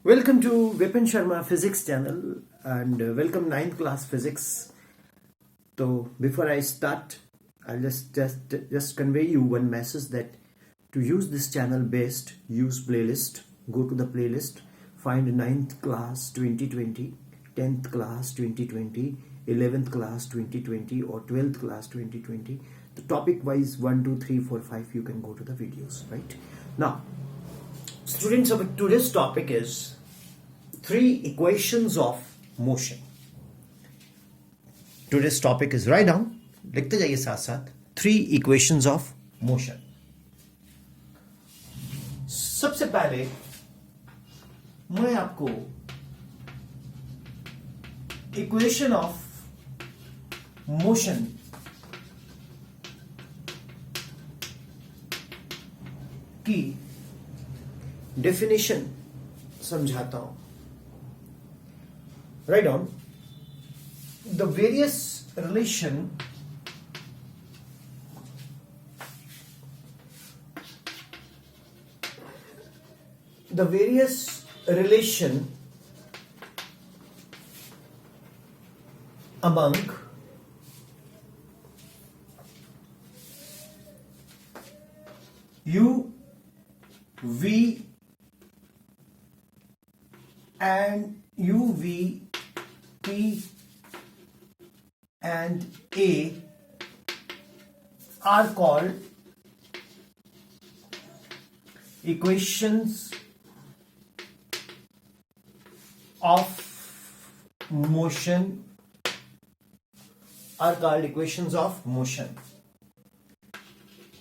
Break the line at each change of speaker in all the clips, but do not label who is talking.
Welcome to Vipin Sharma Physics channel and welcome 9th class physics. So before I start, I'll just convey you one message that to use this channel best, use playlist. Go to the playlist, find 9th class 2020, 10th class 2020, 11th class 2020 or 12th class 2020. The topic wise 1, 2, 3, 4, 5 you can go to the videos, right? Now, students, of today's topic is three equations of motion. Today's topic is, write down, लिखते जाइए साथ साथ, three equations of motion. सबसे पहले मैं आपको equation of motion की definition समझाता हूं. Write down the various relation among U, V and UV, P and A are called equations of motion,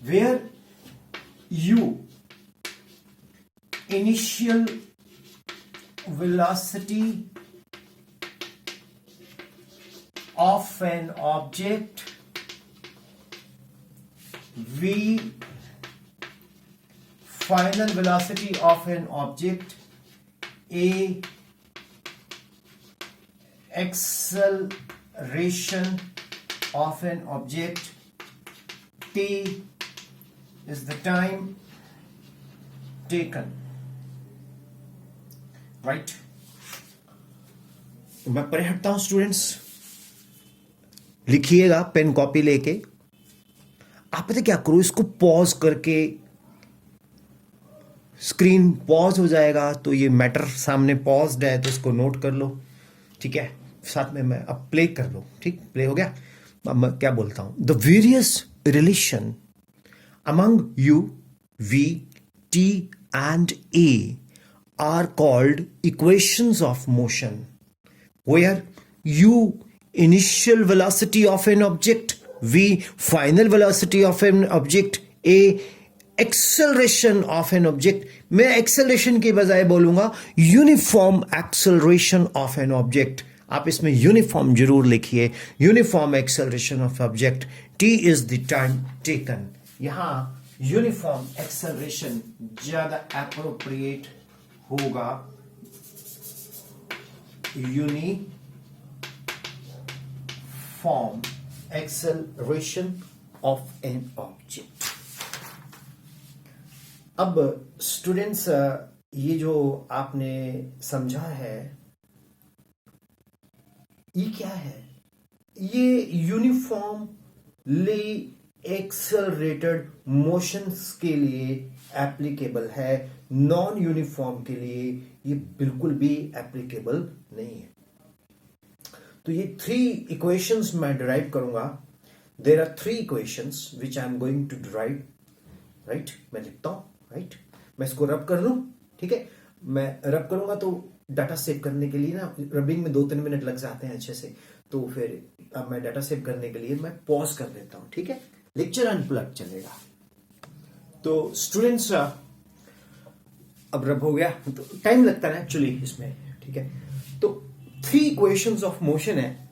where U, initial velocity of an object, V, final velocity of an object, A, acceleration of an object, T is the time taken. Right? मैं पढ़े हटता हूं students, लिखिएगा pen copy लेके. आप पता क्या करो, इसको पॉज करके, स्क्रीन पॉज हो जाएगा तो ये मैटर सामने पॉज्ड है तो इसको नोट कर लो, ठीक है. साथ में मैं अब प्ले कर लो, ठीक, प्ले हो गया. अब मैं क्या बोलता हूं, the various relation among u, v, t and a are called equations of motion, where U, initial velocity of an object, V, final velocity of an object, A, acceleration of an object. मैं acceleration के बजाय बोलूंगा uniform acceleration of an object. आप इसमें uniform जरूर लिखिए, uniform acceleration of object. T is the time taken. यहां uniform acceleration ज्यादा appropriate होगा. Uniform acceleration of an object. अब स्टूडेंट्स, ये जो आपने समझा है ये क्या है? ये यूनिफॉर्मली एक्सेलरेटेड मोशंस के लिए एप्लीकेबल है, नॉन यूनिफॉर्म के लिए ये बिल्कुल भी एप्लीकेबल नहीं है. तो ये थ्री इक्वेशंस मैं डिराइव करूंगा. There are three equations which I am going to derive. Right, मैं लिखता हूं. राइट, मैं इसको रब कर लूं, ठीक है. मैं रब करूंगा तो डाटा सेव करने के लिए ना, रबिंग में 2-3 मिनट लग जाते हैं अच्छे से, तो फिर अब मैं डाटा सेव करने के लिए मैं पॉज कर देता हूं, ठीक है. लेक्चर अनप्लग चलेगा. तो स्टूडेंट्स, अब रब हो गया तो टाइम लगता है एक्चुअली इसमें, ठीक है. तो थ्री इक्वेशंस ऑफ मोशन है.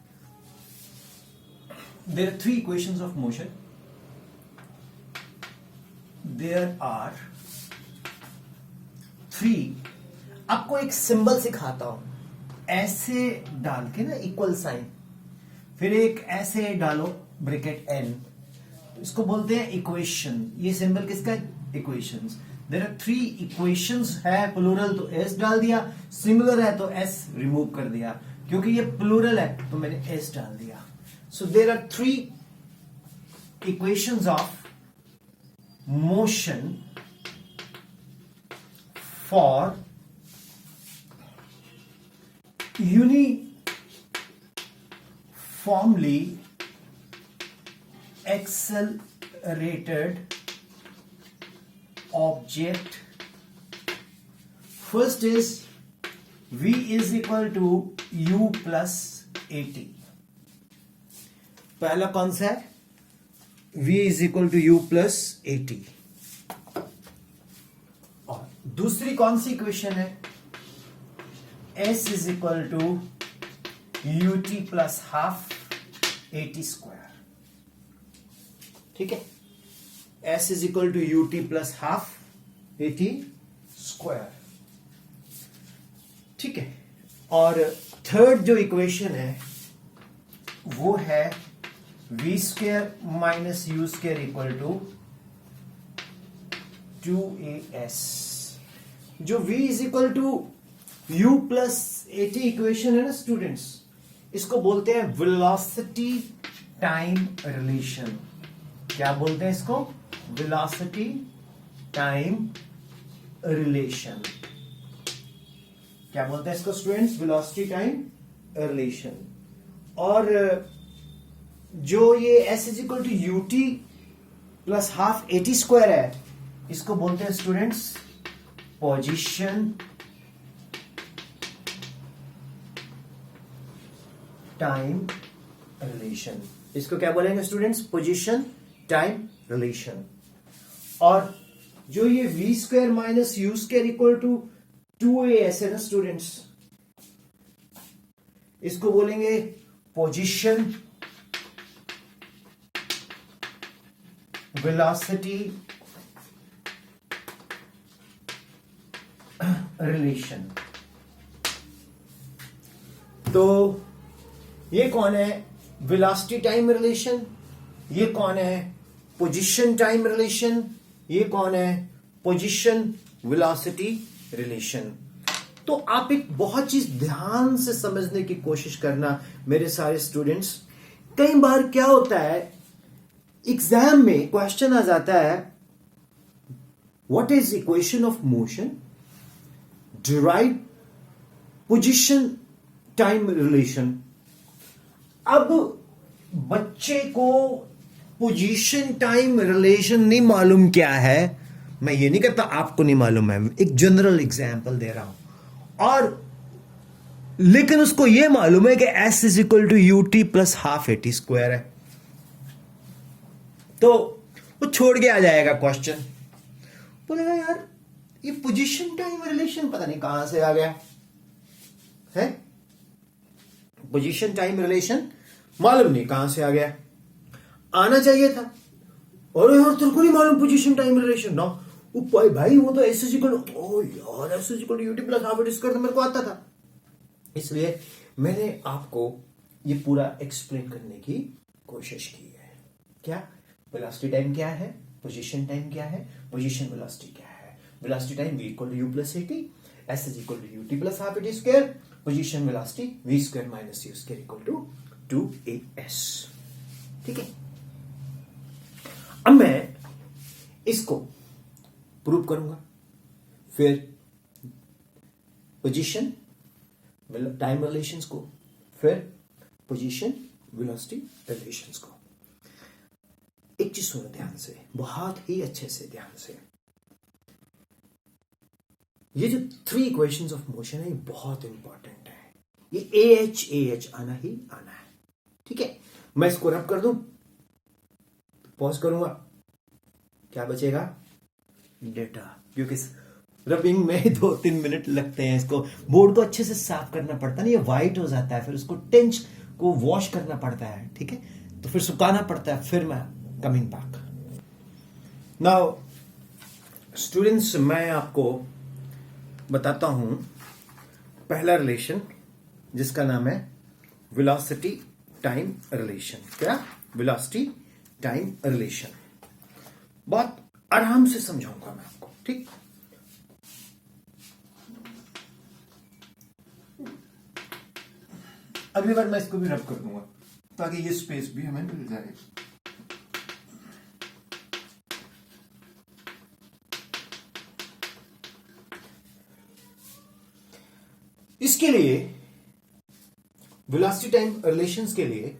There are three equations of motion. There are three. आपको एक सिंबल सिखाता हूं, ऐसे डाल के ना इक्वल साइन, फिर एक ऐसे डालो ब्रैकेट एन, इसको बोलते हैं इक्वेशन. ये सिंबल किसका है? इक्वेशंस. देयर आर 3 इक्वेशंस है, प्लूरल तो एस डाल दिया, सिंगुलर है तो एस रिमूव कर दिया, क्योंकि ये प्लूरल है तो मैंने एस डाल दिया. So there are 3 equations of motion for uniformly accelerated object. First is v is equal to u plus at. पहला कौन सा है? v is equal to u plus at. और दूसरी कौन सी इक्वेशन है? s is equal to ut plus half at square. ठीक है, s is equal to ut plus half at square. ठीक है, और थर्ड जो इक्वेशन है वो है v square minus u square equal to 2as. जो v is equal to u plus at equation है ना स्टूडेंट्स, इसको बोलते हैं वेलोसिटी टाइम रिलेशन. क्या बोलते हैं इसको? Velocity time relation. क्या बोलते हैं इसको स्टूडेंट्स? Velocity time relation. और जो ये s is equal to ut plus half at square है, इसको बोलते हैं स्टूडेंट्स पोजीशन टाइम रिलेशन. इसको क्या बोलेंगे स्टूडेंट्स? Position time relation. और जो ये v square minus u square equal to 2as है ना स्टूडेंट्स, इसको बोलेंगे पोजीशन वेलोसिटी रिलेशन. तो ये कौन है? Velocity time relation. ये कौन है? Position time relation. ये कौन है? Position velocity relation. तो आप एक बहुत चीज ध्यान से समझने की कोशिश करना मेरे सारे स्टूडेंट्स. कई बार क्या होता है, एग्जाम में क्वेश्चन आ जाता है what is equation of motion, derive position time relation. अब बच्चे को पोजीशन टाइम रिलेशन नहीं मालूम क्या है. मैं ये नहीं कहता आपको नहीं मालूम है, एक जनरल एग्जांपल दे रहा हूं. और लेकिन उसको ये मालूम है कि s is equal to ut plus half at square है, तो वो छोड़ के आ जाएगा क्वेश्चन. बोलेगा यार ये पोजीशन टाइम रिलेशन पता नहीं कहां से आ गया है. पोजीशन टाइम रिलेशन मालूम नहीं कहां से आ गया, आना चाहिए था. और यार तेरे को नहीं मालूम पोजीशन टाइम रिलेशन ना? वो भाई वो तो s is equal to, oh यार s is equal to ut plus half at square तो मेरे को आता था. इसलिए मैंने आपको ये पूरा एक्सप्लेन करने की कोशिश की है. क्या वेलोसिटी टाइम क्या है, पोजीशन टाइम क्या है, पोजीशन वेलोसिटी क्या है. Velocity time v equal to u plus at, s is equal to ut plus half at square. Position velocity v square minus u square equal to 2as. ठीक है, अब मैं इसको prove करूंगा, फिर पोजीशन टाइम रिलेशंस को, फिर position velocity relations को. एक चीज सुनो ध्यान से, बहुत ही अच्छे से ध्यान से. ये जो 3 इक्वेशंस ऑफ मोशन है ये बहुत इंपॉर्टेंट है. ये AH आना ही आना है. ठीक है, मैं इसको रब कर दूं, पॉज करूंगा, क्या बचेगा? डेटा. क्योंकि रबिंग में 2-3 मिनट लगते हैं. इसको बोर्ड को अच्छे से साफ करना पड़ता है, ये वाइट हो जाता है, फिर उसको टेंच को वॉश करना पड़ता है. ठीक है, तो फिर सुखाना पड़ता है, फिर मैं कमिंग बैक. नाउ स्टूडेंट्स, मैं आपको बताता हूं पहला रिलेशन जिसका नाम है वेलोसिटी टाइम रिलेशन. क्या? Velocity time relation. बहुत आराम से समझाऊंगा मैं आपको. ठीक। अगली बार मैं इसको भी रब कर दूंगा ताकि ये स्पेस भी हमें मिल जाए। इसके लिए वेलोसिटी टाइम रिलेशंस के लिए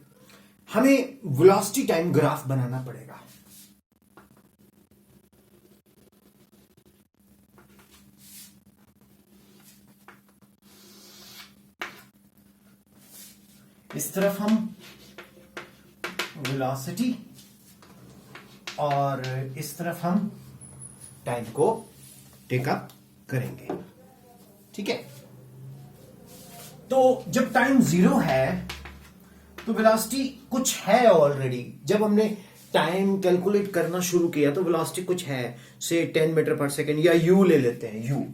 हमें वेलोसिटी टाइम ग्राफ बनाना पड़ेगा। इस तरफ हम वेलोसिटी और इस तरफ हम टाइम को टेकअप करेंगे, ठीक है। तो जब टाइम 0 है तो वेलोसिटी कुछ है ऑलरेडी। जब हमने टाइम कैलकुलेट करना शुरू किया तो वेलोसिटी कुछ है, से 10 मीटर पर सेकेंड या यू ले लेते हैं, यू।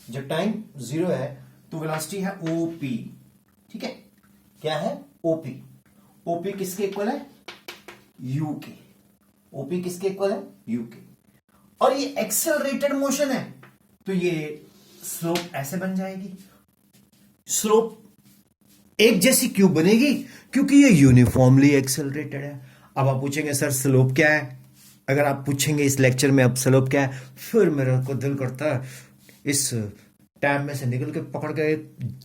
जब टाइम 0 है तो वेलोसिटी है ओपी, ठीक है। क्या है? ओपी। ओपी किसके इक्वल है? यू के। ओपी किसके इक्वल है? यू के। और ये एक्सेलरेटेड मोशन है तो ये स्लोप ऐसे बन जाएगी। स्लोप एक जैसी क्यों बनेगी? क्योंकि ये यूनिफॉर्मली एक्सेलरेटेड है। अब आप पूछेंगे सर स्लोप क्या है? अगर आप पूछेंगे इस लेक्चर में अब स्लोप क्या है, फिर मेरा को दिल करता है इस टैब में से निकल के पकड़ के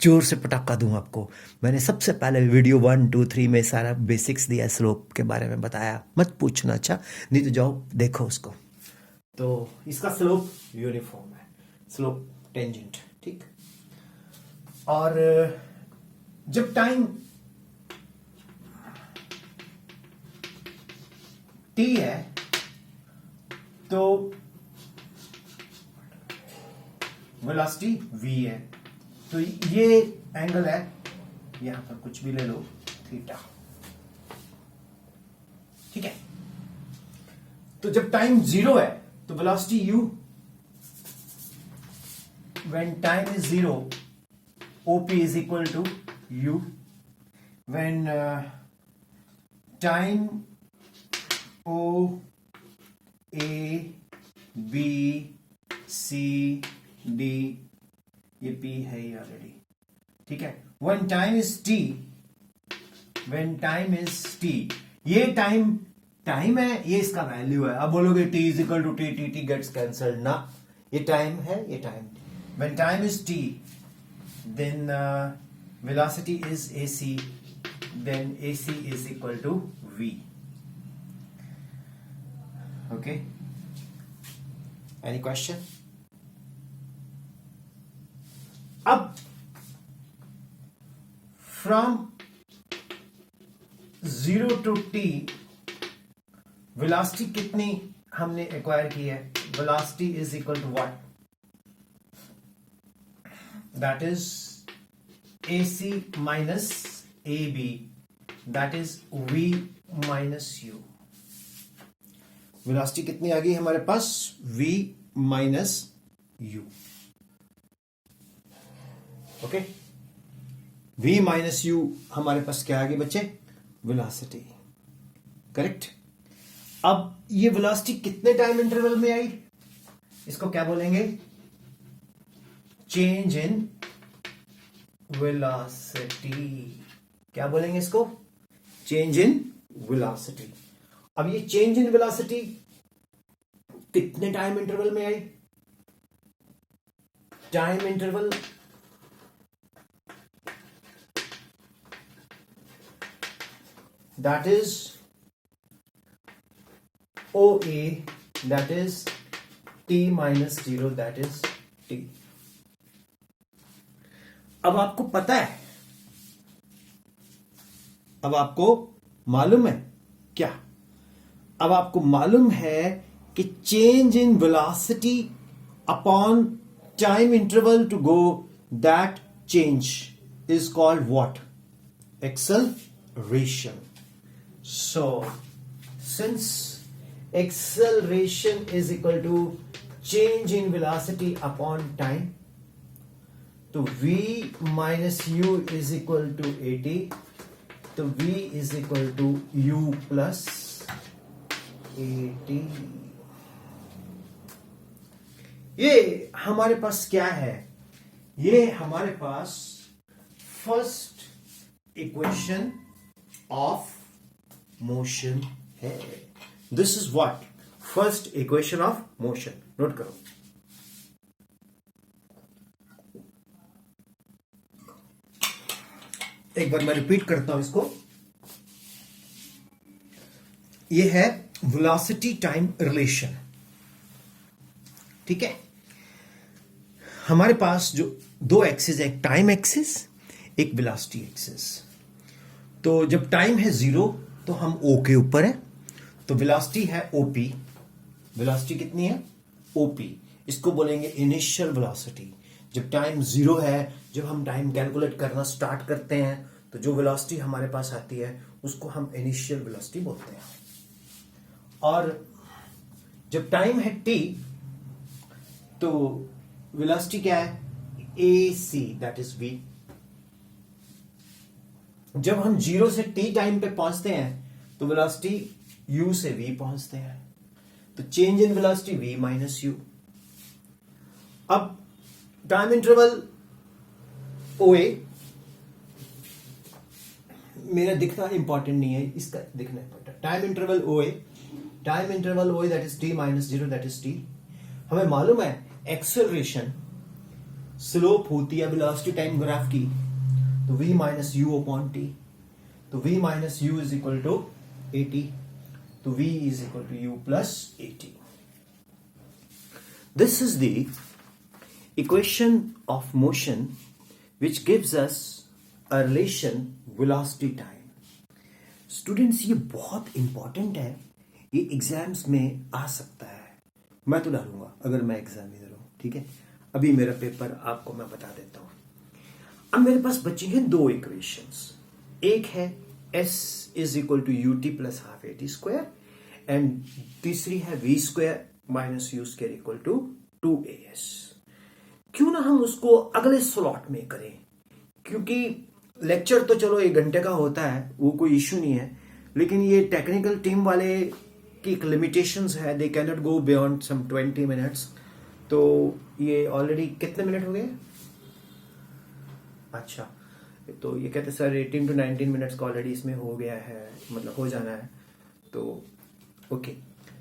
जोर से पटाखा दूं आपको। मैंने सबसे पहले वीडियो 1, 2, 3 में सारा बेसिक्स दिया, स्लोप के बारे में बताया। मत पूछना, अच्छा नहीं तो जाओ देखो उसको। तो इसका स्लोप यूनिफॉर्म है, स्लोप टेंजेंट, ठीक। और जब टाइम t है तो वेलोसिटी v है। तो ये एंगल है, यहां पर कुछ भी ले लो, थीटा, ठीक है। तो जब टाइम 0 है तो velocity u, when time is 0 OP is equal to u. When time O, A, B, C, D, ये P है ही ऑलरेडी, ठीक है। When time is t, when time is t, ये टाइम है, ये इसका वैल्यू है। अब बोलोगे t is equal to t, t gets cancelled ना, ये टाइम है, ये time. When time is t, then velocity is AC, then AC is equal to V. Okay, any question? अब from 0 to t velocity कितनी हमने acquire की है? Velocity is equal to what? That is AC minus AB, that is V minus U. Velocity कितनी आ गई हमारे पास? V minus U. Okay, V minus U हमारे पास क्या आ गई बच्चे? Velocity, correct. अब ये वेलोसिटी कितने टाइम इंटरवल में आई? इसको क्या बोलेंगे? Change in velocity. क्या बोलेंगे इसको? Change in velocity. अब ये चेंज इन वेलोसिटी कितने टाइम इंटरवल में आई? Time interval that is OA, that is t minus 0, that is t। अब आपको पता है, अब आपको मालूम है क्या? अब आपको मालूम है कि change in velocity upon time interval to go, that change is called what? Acceleration. So since acceleration is equal to change in velocity upon time, तो v minus u is equal to AT, तो v is equal to u plus AT। ये हमारे पास क्या है, ये हमारे पास फर्स्ट इक्वेशन ऑफ मोशन है। This is what, first equation of motion. Note करो, एक बार मैं रिपीट करता हूं इसको। ये है वेलोसिटी टाइम रिलेशन, ठीक है। हमारे पास जो दो एक्सिस है, एक टाइम एक्सिस, एक वेलोसिटी एक्सिस। तो जब टाइम है 0 तो हम ओ के ऊपर है, तो वेलोसिटी है ओपी। वेलोसिटी कितनी है, ओपी। इसको बोलेंगे इनिशियल वेलोसिटी। जब टाइम 0 है, जब हम टाइम कैलकुलेट करना स्टार्ट करते हैं, तो जो वेलोसिटी हमारे पास आती है उसको हम इनिशियल वेलोसिटी बोलते हैं। और जब टाइम है t, तो वेलोसिटी क्या है, ac, दैट इज v। जब हम 0 से t टाइम पे पहुंचते हैं तो वेलोसिटी u से v पहुंचते हैं, तो change in velocity v minus u। अब टाइम इंटरवल OA, मेरा दिखना इंपॉर्टेंट नहीं है, इसका दिखना important. Time interval OA that is t minus 0 that is t। हमें मालूम है एक्सेलरेशन स्लोप होती है वेलोसिटी टाइम ग्राफ की, तो v minus u upon t. तो v minus u is equal to at, तो v is equal to u plus at। This is the equation of motion which gives us a relation velocity time। Students ये बहुत important है, ये exams में आ सकता है। मैं तो डालूंगा अगर मैं एग्जामिनर हूं, ठीक है। अभी मेरा पेपर आपको मैं बता देता हूं। अब मेरे पास बचेंगे दो इक्वेशंस, एक है s is equal to u t plus half a t square, and तीसरी है v square minus u square equal to 2as। क्यों ना हम उसको अगले स्लॉट में करें, क्योंकि लेक्चर तो चलो 1 घंटे का होता है, वो कोई इश्यू नहीं है, लेकिन ये टेक्निकल टीम वाले की एक लिमिटेशंस है, they can not go beyond some 20 minutes. तो ये ऑलरेडी कितने मिनट हो गए, अच्छा, तो ये कहते सर 18 to 19 मिनट्स का ऑलरेडी इसमें हो गया है, मतलब हो जाना है। तो ओके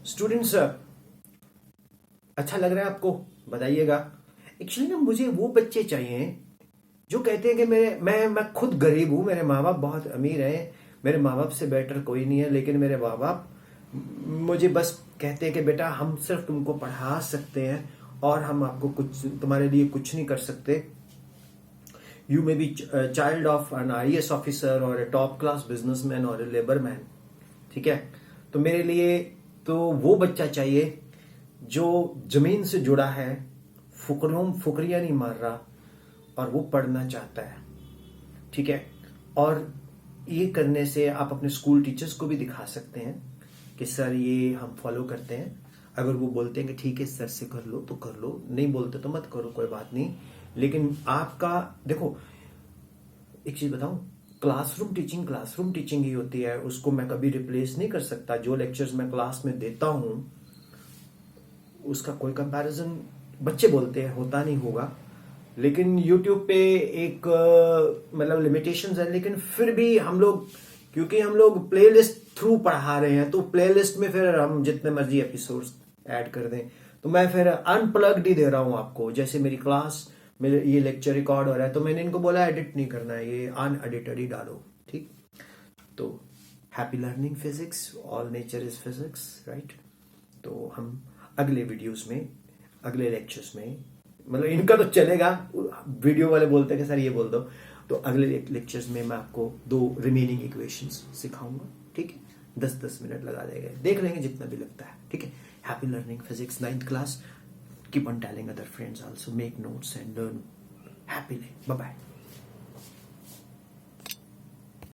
स्टूडेंट्स, अच्छा लग रहा है आपको, बताइएगा। एक्चुअली ना मुझे वो बच्चे चाहिए जो कहते हैं कि मैं खुद गरीब हूं, मेरे माँ बाप बहुत अमीर हैं, मेरे माँ बाप से बेटर कोई नहीं है, लेकिन मेरे माँ बाप मुझे बस कहते हैं कि बेटा हम सिर्फ तुमको पढ़ा सकते हैं और हम आपको कुछ तुम्हारे लिए कुछ नहीं कर सकते। You may be child of an IAS officer और ए टॉप क्लास बिजनेसमैन और ए लेबर मैन, ठीक है। तो मेरे लिए तो वो बच्चा चाहिए जो जमीन से जुड़ा है, फुकरिया नहीं मार रहा, और वो पढ़ना चाहता है, ठीक है। और ये करने से आप अपने स्कूल टीचर्स को भी दिखा सकते हैं कि सर ये हम फॉलो करते हैं। अगर वो बोलते हैं कि ठीक है सर से कर लो तो कर लो, नहीं बोलते तो मत करो, कोई बात नहीं। लेकिन आपका देखो, एक चीज बताऊं, क्लासरूम टीचिंग ही होती है, उसको मैं कभी रिप्लेस नहीं कर सकता। जो लेक्चर्स मैं क्लास में देता हूं उसका कोई कंपैरिजन बच्चे बोलते हैं होता नहीं होगा, लेकिन YouTube पे एक मतलब लिमिटेशंस है। लेकिन फिर भी हम लोग, क्योंकि हम लोग प्लेलिस्ट थ्रू पढ़ा रहे हैं, तो प्लेलिस्ट में फिर हम जितने मर्जी एपिसोड्स ऐड कर दें, तो मैं फिर अनप्लग्ड ही दे रहा हूं आपको। जैसे मेरी क्लास, मेरे ये लेक्चर रिकॉर्ड हो रहा है, तो मैंने इनको बोला एडिट नहीं करना है, ये अनएडिटेड ही डालो, ठीक। तो happy learning physics, all nature is physics, right. तो हम अगले वीडियोस में, अगले लेक्चर्स में, मतलब इनका तो चलेगा, वीडियो वाले बोलते हैं कि सर ये बोल दो, तो अगले लेक्चर्स में मैं आपको 2 रिमेनिंग इक्वेशंस सिखाऊंगा, ठीक है। 10-10 मिनट लगा देंगे, देख लेंगे जितना भी लगता है, ठीक है। Happy learning physics 9th class, keep on telling other friends also, make notes and learn happily. Bye bye.